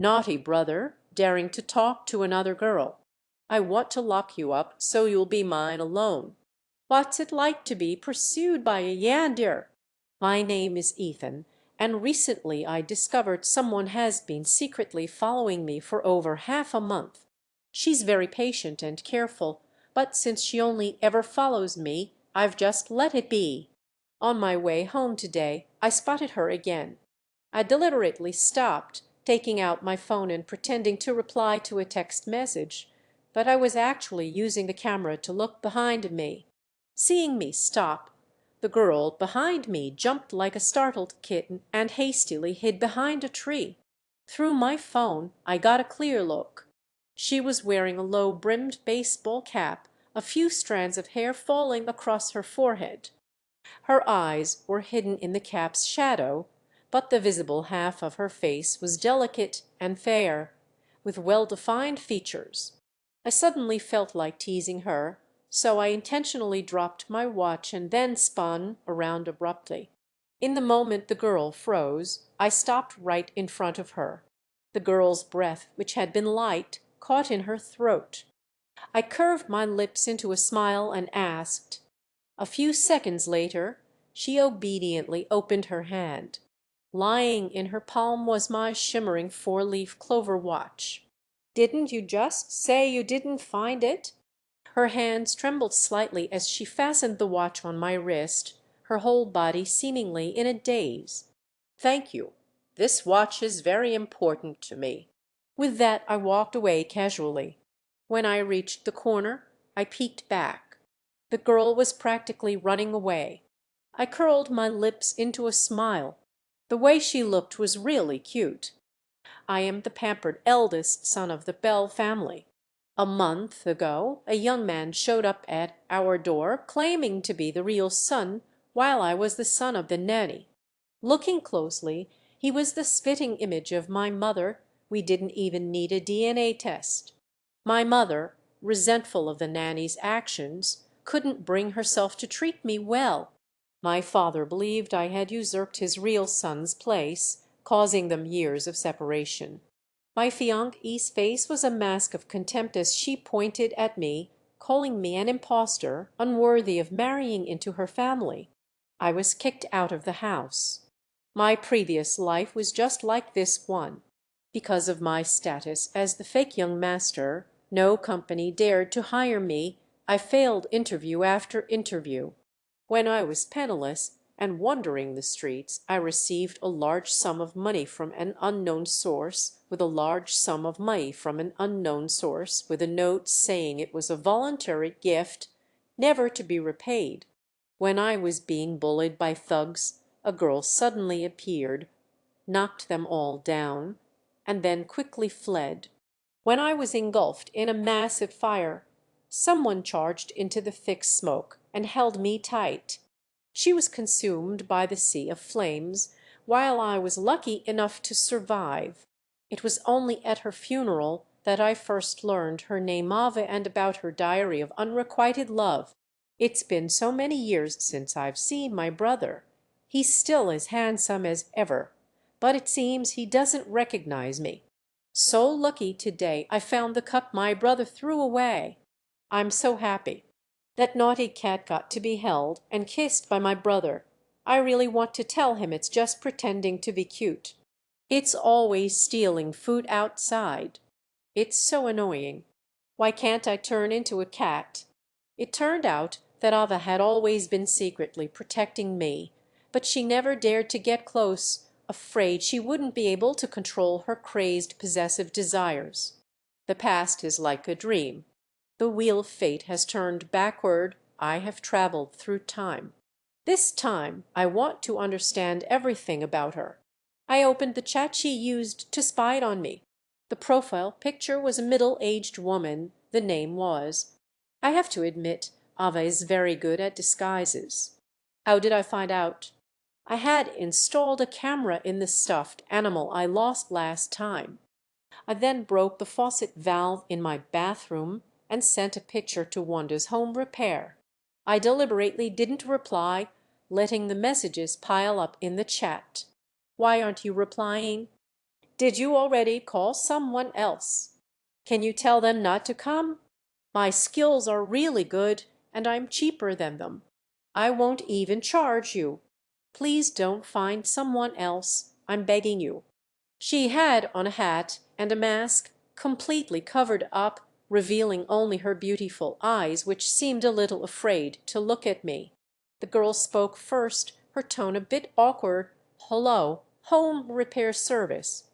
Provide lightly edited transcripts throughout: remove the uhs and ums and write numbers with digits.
Naughty brother, daring to talk to another girl. I want to lock you up so you'll be mine alone. What's it like to be pursued by a yandir? My name is Ethan, and recently I discovered someone has been secretly following me for over half a month. She's very patient and careful, but since she only ever follows me, I've just let it be. On my way home today, I spotted her again. I deliberately stopped, taking out my phone and pretending to reply to a text message, but I was actually using the camera to look behind me. Seeing me stop, the girl behind me jumped like a startled kitten and hastily hid behind a tree. Through my phone, I got a clear look. She was wearing a low-brimmed baseball cap, a few strands of hair falling across her forehead. Her eyes were hidden in the cap's shadow, but the visible half of her face was delicate and fair, with well-defined features. I suddenly felt like teasing her, so I intentionally dropped my watch and then spun around abruptly. In the moment the girl froze, I stopped right in front of her. The girl's breath, which had been light, caught in her throat. I curved my lips into a smile and asked. A few seconds later she obediently opened her hand. Lying in her palm was my shimmering four-leaf clover watch. "Didn't you just say you didn't find it?" Her hands trembled slightly as she fastened the watch on my wrist, her whole body seemingly in a daze. "Thank you. This watch is very important to me." With that I walked away casually. When I reached the corner, I peeked back. The girl was practically running away. I curled my lips into a smile. The way she looked was really cute. I am the pampered eldest son of the Bell family. A month ago a young man showed up at our door claiming to be the real son, while I was the son of the nanny. Looking closely, he was the spitting image of my mother. We didn't even need a DNA test. My mother, resentful of the nanny's actions, couldn't bring herself to treat me well. My father believed I had usurped his real son's place, causing them years of separation. My fiancée's face was a mask of contempt as she pointed at me, calling me an impostor, unworthy of marrying into her family. I was kicked out of the house. My previous life was just like this one. Because of my status as the fake young master, no company dared to hire me. I failed interview after interview. When I was penniless and wandering the streets, I received a large sum of money from an unknown source, with a large sum of money from an unknown source, with a note saying it was a voluntary gift, never to be repaid. When I was being bullied by thugs, a girl suddenly appeared, knocked them all down, and then quickly fled. When I was engulfed in a massive fire, someone charged into the thick smoke and held me tight. She was consumed by the sea of flames, while I was lucky enough to survive. It was only at her funeral that I first learned her name Ave and about her diary of unrequited love. It's been so many years since I've seen my brother. He's still as handsome as ever, but it seems he doesn't recognize me. So lucky today I found the cup my brother threw away. I'm so happy. That naughty cat got to be held and kissed by my brother. I really want to tell him it's just pretending to be cute. It's always stealing food outside. It's so annoying. Why can't I turn into a cat? It turned out that Ava had always been secretly protecting me, but she never dared to get close, afraid she wouldn't be able to control her crazed possessive desires. The past is like a dream. The wheel of fate has turned backward. I have traveled through time. This time I want to understand everything about her. I opened the chat she used to spy on me. The profile picture was a middle-aged woman. The name was. I have to admit, Ava is very good at disguises. How did I find out? I had installed a camera in the stuffed animal I lost last time. I then broke the faucet valve in my bathroom and sent a picture to Wanda's home repair. I deliberately didn't reply, letting the messages pile up in the chat. Why aren't you replying? Did you already call someone else? Can you tell them not to come? My skills are really good, and I'm cheaper than them. I won't even charge you. Please don't find someone else. I'm begging you." She had on a hat and a mask completely covered up, revealing only her beautiful eyes, which seemed a little afraid to look at me. The girl spoke first, her tone a bit awkward. "Hello, home repair service."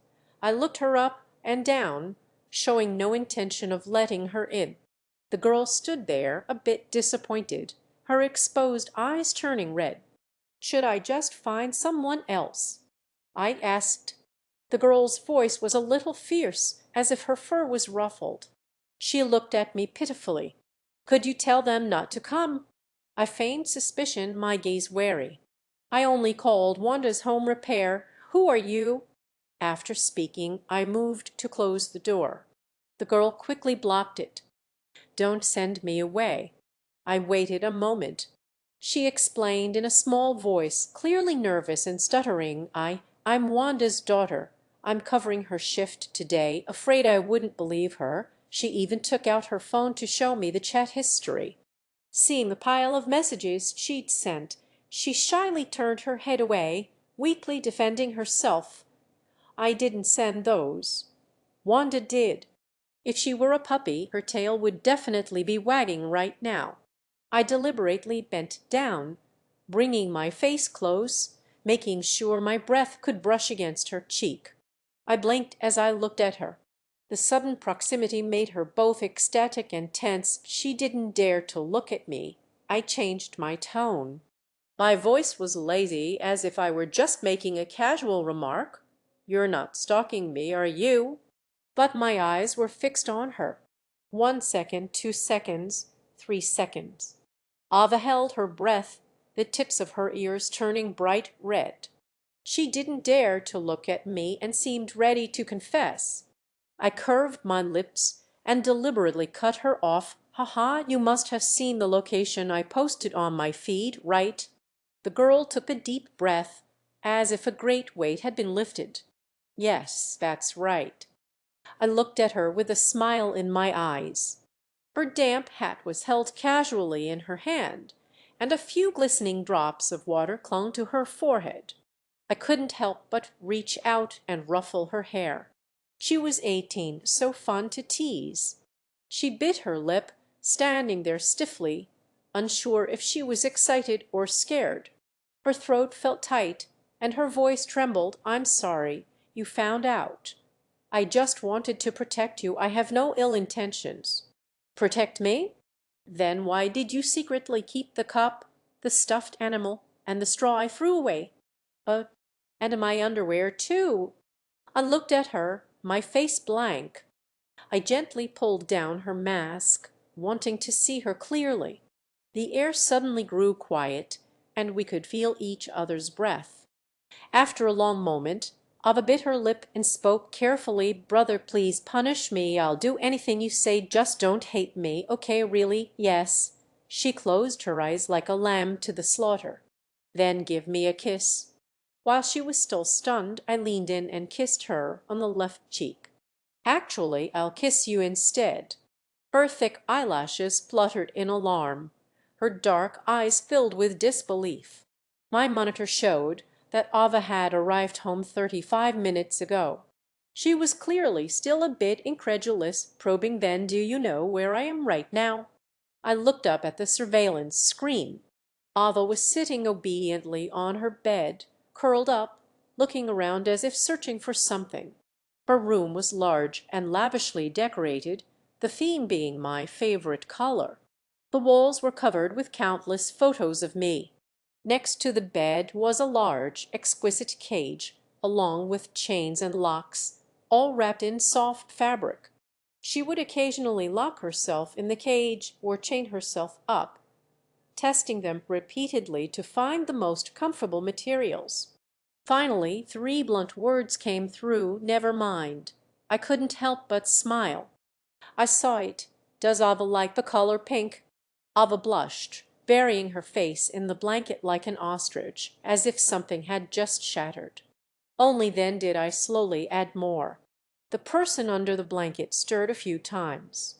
I looked her up and down, showing no intention of letting her in. The girl stood there, a bit disappointed, her exposed eyes turning red. Should I just find someone else? I asked. The girl's voice was a little fierce, as if her fur was ruffled. She looked at me pitifully. "Could you tell them not to come?" I feigned suspicion, my gaze wary. "I only called Wanda's home repair. Who are you?" After speaking, I moved to close the door. The girl quickly blocked it. "Don't send me away." I waited a moment. She explained in a small voice, clearly nervous and stuttering, I'm Wanda's daughter. I'm covering her shift today. Afraid I wouldn't believe her. She even took out her phone to show me the chat history. Seeing the pile of messages she'd sent, she shyly turned her head away, weakly defending herself. "I didn't send those. Wanda did. If she were a puppy, her tail would definitely be wagging right now." I deliberately bent down, bringing my face close, making sure my breath could brush against her cheek. I blinked as I looked at her. The sudden proximity made her both ecstatic and tense. She didn't dare to look at me. I changed my tone. My voice was lazy, as if I were just making a casual remark. "You're not stalking me, are you?" But my eyes were fixed on her. 1 second, 2 seconds, 3 seconds. Ava held her breath, the tips of her ears turning bright red. She didn't dare to look at me and seemed ready to confess. I curved my lips and deliberately cut her off. "Haha, you must have seen the location I posted on my feed, right?" The girl took a deep breath, as if a great weight had been lifted. "Yes, that's right." I looked at her with a smile in my eyes. Her damp hat was held casually in her hand, and a few glistening drops of water clung to her forehead. I couldn't help but reach out and ruffle her hair. She was 18, so fun to tease. She bit her lip, standing there stiffly, unsure if she was excited or scared. Her throat felt tight and her voice trembled. "I'm sorry. You found out. I just wanted to protect you. I have no ill intentions." "Protect me? Then why did you secretly keep the cup, the stuffed animal, and the straw I threw away? Uh, and my underwear too." I looked at her, my face blank. I gently pulled down her mask, wanting to see her clearly. The air suddenly grew quiet, and we could feel each other's breath. After a long moment, Ava bit her lip and spoke carefully. "Brother, please punish me. I'll do anything you say. Just don't hate me. Okay, really? Yes." She closed her eyes like a lamb to the slaughter. "Then give me a kiss." While she was still stunned, I leaned in and kissed her on the left cheek. "Actually, I'll kiss you instead." Her thick eyelashes fluttered in alarm. Her dark eyes filled with disbelief. My monitor showed that Ava had arrived home 35 minutes ago. She was clearly still a bit incredulous, probing. "Then do you know where I am right now?" I looked up at the surveillance screen. Ava was sitting obediently on her bed, curled up, looking around as if searching for something. Her room was large and lavishly decorated, the theme being my favorite color. The walls were covered with countless photos of me. Next to the bed was a large, exquisite cage, along with chains and locks, all wrapped in soft fabric. She would occasionally lock herself in the cage or chain herself up, testing them repeatedly to find the most comfortable materials. Finally, 3 blunt words came through. "Never mind." I couldn't help but smile. I saw it. "Does Ava like the color pink?" Ava blushed, burying her face in the blanket like an ostrich, as if something had just shattered. Only then did I slowly add more. The person under the blanket stirred a few times.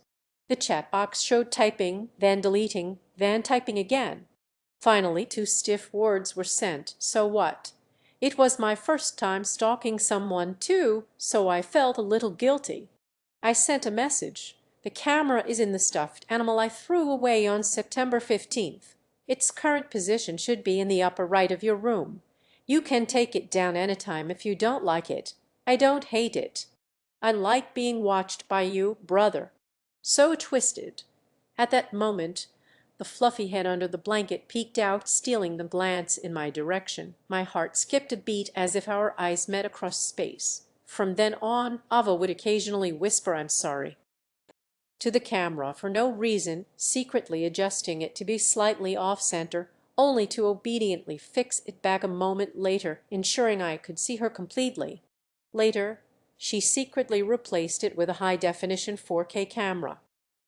The chat box showed typing, then deleting, then typing again. Finally, two stiff words were sent. So what? It was my first time stalking someone too, so I felt a little guilty. I sent a message. The camera is in the stuffed animal I threw away on September 15th. Its current position should be in the upper right of your room. You can take it down anytime if you don't like it. I don't hate it. I like being watched by you, brother. So twisted. At that moment, the fluffy head under the blanket peeked out, stealing the glance in my direction. My heart skipped a beat as if our eyes met across space. From then on, Ava would occasionally whisper, "I'm sorry," to the camera for no reason, secretly adjusting it to be slightly off center, only to obediently fix it back a moment later, ensuring I could see her completely. Later, she secretly replaced it with a high-definition 4K camera.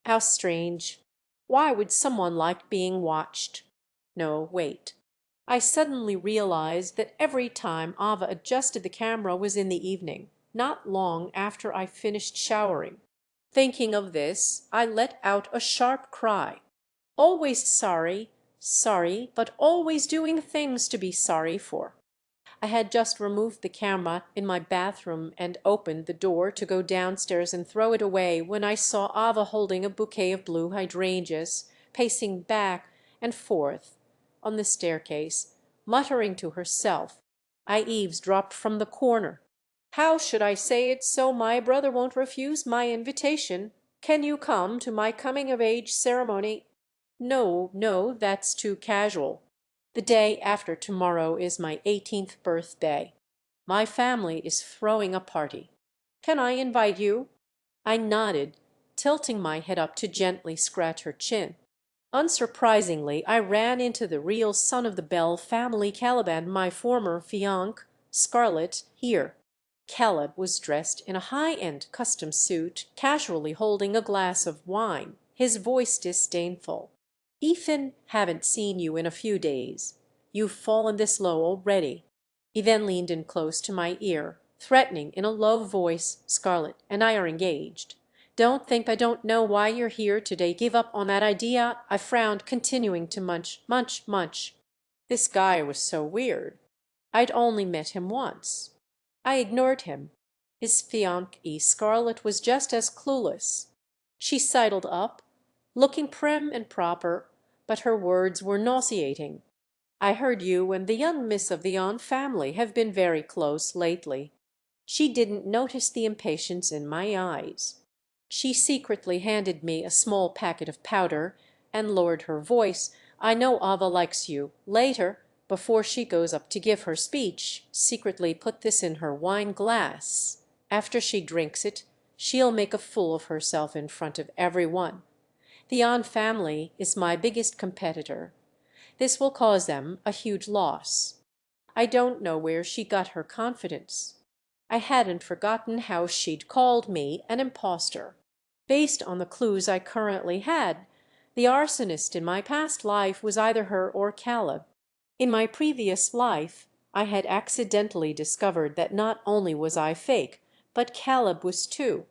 How strange. Why would someone like being watched? No, wait. I suddenly realized that every time Ava adjusted the camera was in the evening, not long after I finished showering. Thinking of this, I let out a sharp cry. Always sorry, sorry, but always doing things to be sorry for. I had just removed the camera in my bathroom and opened the door to go downstairs and throw it away when I saw Ava holding a bouquet of blue hydrangeas, pacing back and forth on the staircase, muttering to herself. I eavesdropped from the corner. "How should I say it so my brother won't refuse my invitation? Can you come to my coming of age ceremony?" "No, no, that's too casual. The day after tomorrow is my 18th birthday. My family is throwing a party. Can I invite you?" I nodded, tilting my head up to gently scratch her chin. Unsurprisingly, I ran into the real son of the Bell family, Caliban, my former fiancé, Scarlett, here. Caleb was dressed in a high-end custom suit, casually holding a glass of wine, his voice disdainful. "Ethan, haven't seen you in a few days. You've fallen this low already." He then leaned in close to my ear, threatening in a low voice, "Scarlett and I are engaged. Don't think I don't know why you're here today. Give up on that idea." I frowned, continuing to munch. This guy was so weird. I'd only met him once. I ignored him. His fiancée Scarlett was just as clueless. She sidled up, looking prim and proper, but her words were nauseating. "I heard you and the young miss of the Yon family have been very close lately." She didn't notice the impatience in my eyes. She secretly handed me a small packet of powder and lowered her voice. "I know Ava likes you. Later, before she goes up to give her speech, secretly put this in her wine glass. After she drinks it, she'll make a fool of herself in front of everyone. The An family is my biggest competitor. This will cause them a huge loss. I don't know where she got her confidence. I hadn't forgotten how she'd called me an impostor. Based on the clues I currently had, the arsonist in my past life was either her or Caleb. In my previous life, I had accidentally discovered that not only was I fake, but Caleb was too.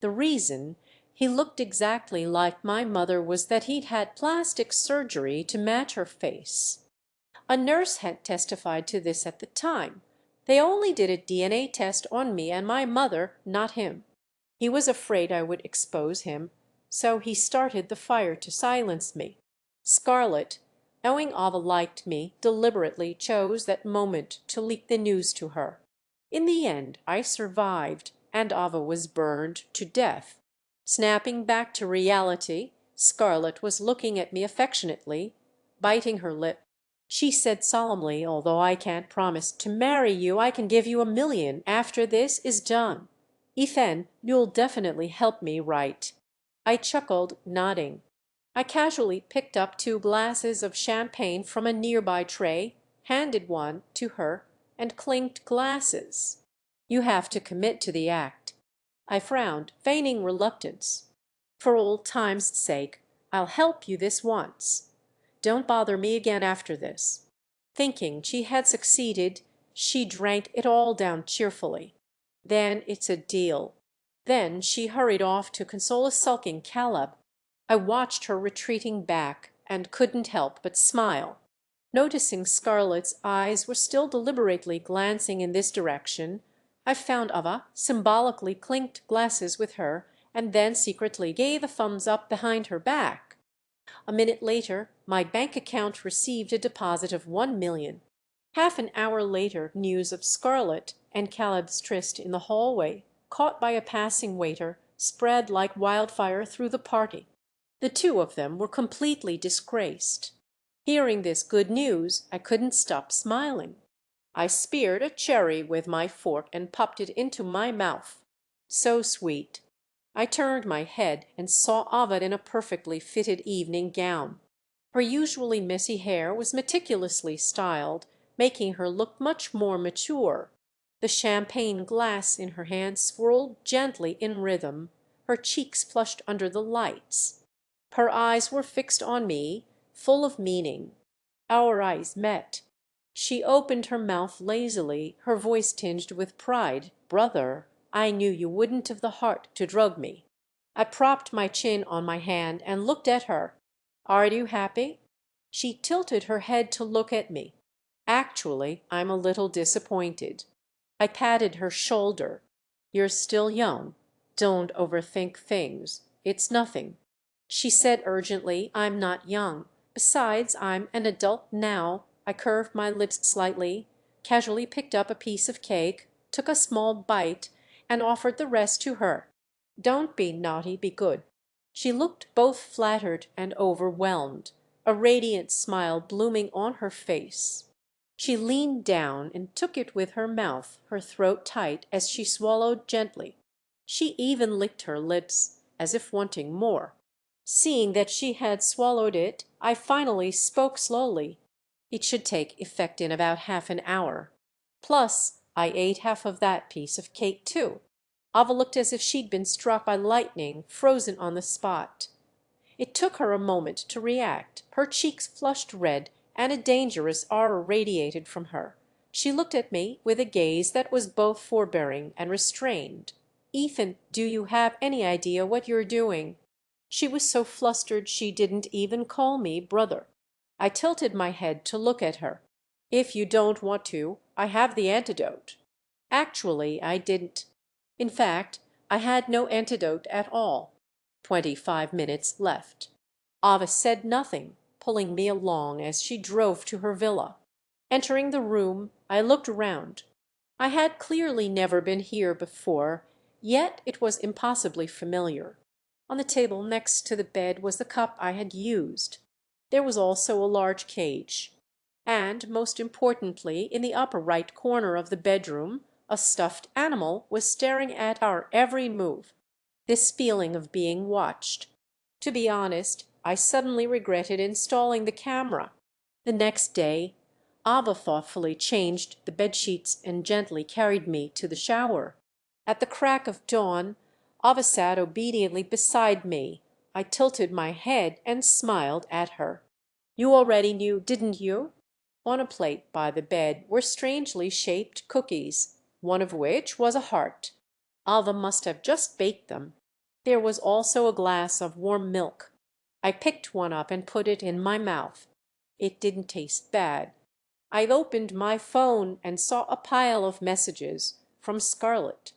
The reason he looked exactly like my mother was that he'd had plastic surgery to match her face. A nurse had testified to this at the time. They only did a DNA test on me and my mother, not him. He was afraid I would expose him, so he started the fire to silence me. Scarlett, knowing Ava liked me, deliberately chose that moment to leak the news to her. In the end, I survived, and Ava was burned to death. Snapping back to reality, Scarlett was looking at me affectionately, biting her lip. She said solemnly, "Although I can't promise to marry you, I can give you $1 million after this is done. Ethan, you'll definitely help me, right?" I chuckled, nodding. I casually picked up two glasses of champagne from a nearby tray, handed one to her, and clinked glasses. "You have to commit to the act." I frowned, feigning reluctance. "For old time's sake, I'll help you this once. Don't bother me again after this." Thinking she had succeeded, She drank it all down cheerfully. Then it's a deal. Then she hurried off to console a sulking Caleb. I watched her retreating back and couldn't help but smile. Noticing Scarlett's eyes were still deliberately glancing in this direction, I found Ava symbolically clinked glasses with her and then secretly gave a thumbs up behind her back. A minute later my bank account received a deposit of 1 million. Half an hour later news of Scarlett and Caleb's tryst in the hallway, caught by a passing waiter, spread like wildfire through the party. The two of them were completely disgraced. Hearing this good news, I couldn't stop smiling. I speared a cherry with my fork and popped it into my mouth. So sweet. I turned my head and saw Ovid in a perfectly fitted evening gown. Her usually messy hair was meticulously styled, making her look much more mature. The champagne glass in her hand swirled gently in rhythm, her cheeks flushed under the lights. Her eyes were fixed on me, full of meaning. Our eyes met. She opened her mouth lazily, her voice tinged with pride. "Brother, I knew you wouldn't have the heart to drug me." I propped my chin on my hand and looked at her. "Are you happy?" She tilted her head to look at me. "Actually, I'm a little disappointed." I patted her shoulder. "You're still young. Don't overthink things. It's nothing." She said urgently, "I'm not young. Besides, I'm an adult now." I curved my lips slightly, casually picked up a piece of cake, took a small bite, and offered the rest to her. "Don't be naughty, be good." She looked both flattered and overwhelmed, a radiant smile blooming on her face. She leaned down and took it with her mouth, her throat tight as she swallowed gently. She even licked her lips, as if wanting more. Seeing that she had swallowed it, I finally spoke slowly. "It should take effect in about half an hour. Plus, I ate half of that piece of cake too." Ava looked as if she'd been struck by lightning, frozen on the spot. It took her a moment to react. Her cheeks flushed red and a dangerous ardor radiated from her. She looked at me with a gaze that was both forbearing and restrained. "Ethan, do you have any idea what you're doing?" She was so flustered she didn't even call me brother. I tilted my head to look at her. "If you don't want to, I have the antidote." Actually, I didn't. In fact, I had no antidote at all. 25 minutes left. Ava said nothing, pulling me along as she drove to her villa. Entering the room, I looked around. I had clearly never been here before, yet it was impossibly familiar. On the table next to the bed was the cup I had used. There was also a large cage. And most importantly, in the upper right corner of the bedroom, a stuffed animal was staring at our every move. This feeling of being watched. To be honest, I suddenly regretted installing the camera. The next day, Ava thoughtfully changed the bedsheets and gently carried me to the shower. At the crack of dawn, Ava sat obediently beside me. I tilted my head and smiled at her. "You already knew, didn't you?" On a plate by the bed were strangely shaped cookies, one of which was a heart. Alva must have just baked them. There was also a glass of warm milk. I picked one up and put it in my mouth. It didn't taste bad. I opened my phone and saw a pile of messages from Scarlett.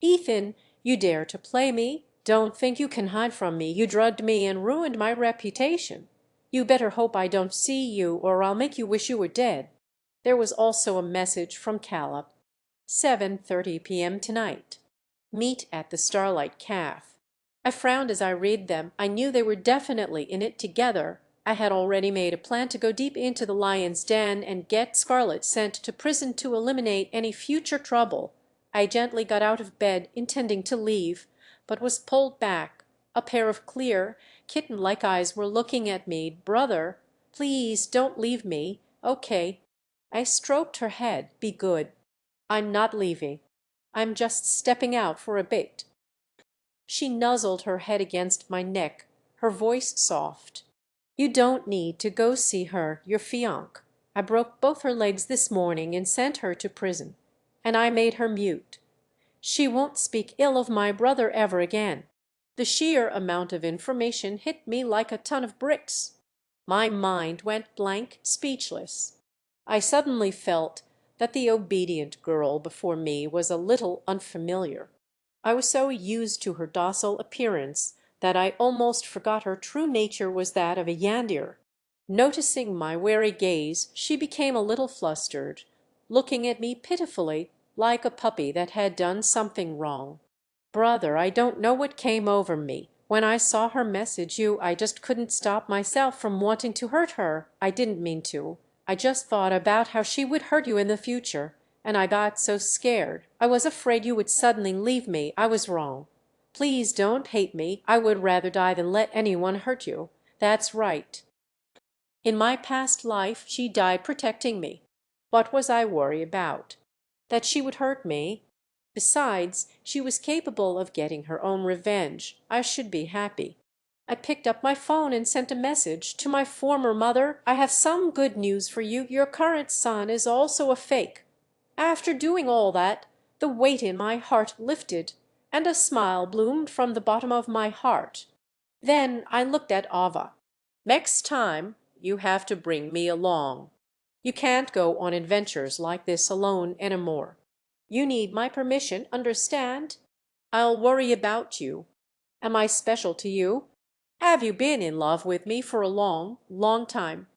"Ethan, you dare to play me? Don't think you can hide from me. You drugged me and ruined my reputation. You better hope I don't see you or I'll make you wish you were dead." There was also a message from Caleb. 7:30 p.m. tonight. Meet at the Starlight Calf. I frowned as I read them. I knew they were definitely in it together. I had already made a plan to go deep into the lion's den and get Scarlett sent to prison to eliminate any future trouble. I gently got out of bed, intending to leave, but was pulled back. A pair of clear, kitten-like eyes were looking at me. "Brother, please don't leave me." "Okay." I stroked her head. "Be good." "I'm not leaving. I'm just stepping out for a bit." She nuzzled her head against my neck, her voice soft. "You don't need to go see her, your fiancé. I broke both her legs this morning and sent her to prison, and I made her mute. She won't speak ill of my brother ever again. The sheer amount of information hit me like a ton of bricks. My mind went blank, speechless. I suddenly felt that the obedient girl before me was a little unfamiliar. I was so used to her docile appearance that I almost forgot her true nature was that of a Yandir. Noticing my wary gaze, she became a little flustered, looking at me pitifully, like a puppy that had done something wrong. Brother, I don't know what came over me. When I saw her message you, I just couldn't stop myself from wanting to hurt her. I didn't mean to. I just thought about how she would hurt you in the future, and I got so scared. I was afraid you would suddenly leave me. I was wrong. Please don't hate me. I would rather die than let anyone hurt you. That's right. In my past life she died protecting me. What was I worried about? That she would hurt me? Besides, she was capable of getting her own revenge. I should be happy. I picked up my phone and sent a message to my former mother. I have some good news for you. Your current son is also a fake. After doing all that, the weight in my heart lifted, and a smile bloomed from the bottom of my heart. Then I looked at Ava. Next time you have to bring me along. You can't go on adventures like this alone anymore. You need my permission, understand? I'll worry about you. Am I special to you? Have you been in love with me for a long, long time?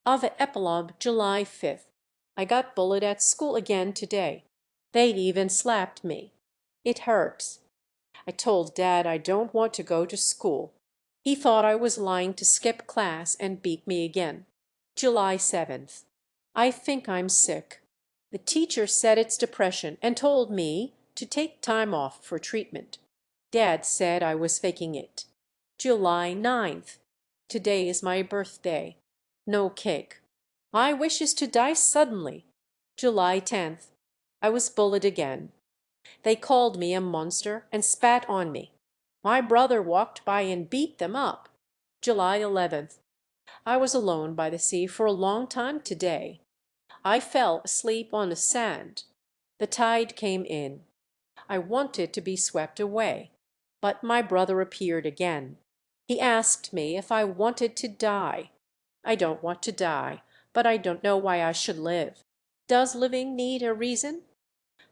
Ava Epilogue, July 5th. I got bullied at school again today. They even slapped me. It hurts. I told Dad I don't want to go to school. He thought I was lying to skip class and beat me again. July 7th. I think I'm sick. The teacher said it's depression and told me to take time off for treatment. Dad said I was faking it. July 9th. Today is my birthday. No cake. My wish is to die suddenly. July 10th. I was bullied again. They called me a monster and spat on me. My brother walked by and beat them up. July 11th. I was alone by the sea for a long time today. I fell asleep on the sand. The tide came in. I wanted to be swept away, but my brother appeared again. He asked me if I wanted to die. I don't want to die, but I don't know why I should live. Does living need a reason?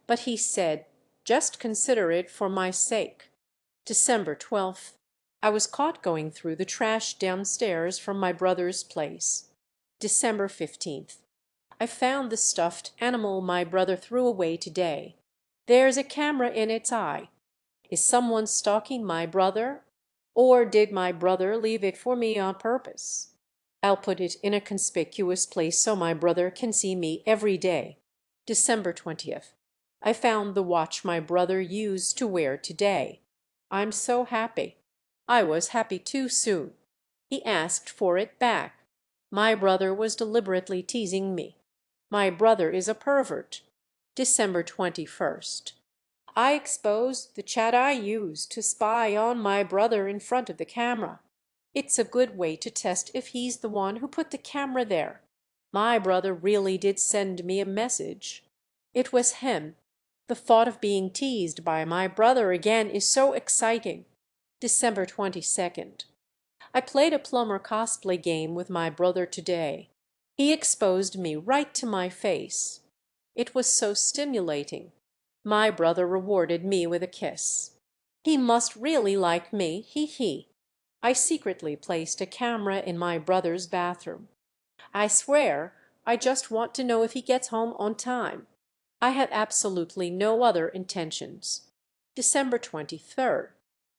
But he said, just consider it for my sake. December 12th. I was caught going through the trash downstairs from my brother's place. December 15th. I found the stuffed animal my brother threw away today. There's a camera in its eye. Is someone stalking my brother? Or did my brother leave it for me on purpose? I'll put it in a conspicuous place so my brother can see me every day. December 20th. I found the watch my brother used to wear today. I'm so happy. I was happy too soon. He asked for it back. My brother was deliberately teasing me. My brother is a pervert. December 21st. I exposed the chat I used to spy on my brother in front of the camera. It's a good way to test if he's the one who put the camera there. My brother really did send me a message. It was him. The thought of being teased by my brother again is so exciting. December 22nd. I played a plumber cosplay game with my brother today. He exposed me right to my face. It was so stimulating. My brother rewarded me with a kiss. He must really like me, he. I secretly placed a camera in my brother's bathroom. I swear I just want to know if he gets home on time. I have absolutely no other intentions. December 23rd.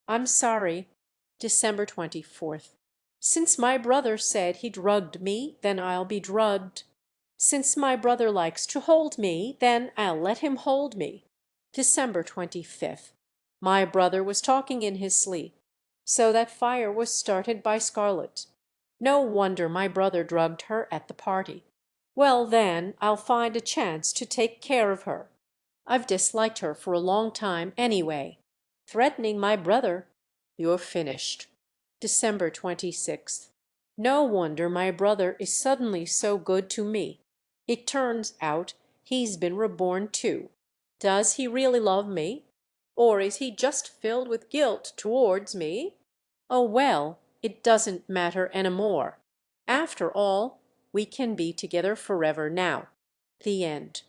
I'm sorry. December 24th. Since my brother said he drugged me, then I'll be drugged. Since my brother likes to hold me, then I'll let him hold me. December 25th. My brother was talking in his sleep. So that fire was started by Scarlett. No wonder my brother drugged her at the party. Well, then, I'll find a chance to take care of her. I've disliked her for a long time anyway. Threatening my brother. You're finished. December 26th. No wonder my brother is suddenly so good to me. It turns out he's been reborn too. Does he really love me? Or is he just filled with guilt towards me? Oh, well, it doesn't matter any more. After all, we can be together forever now. The end.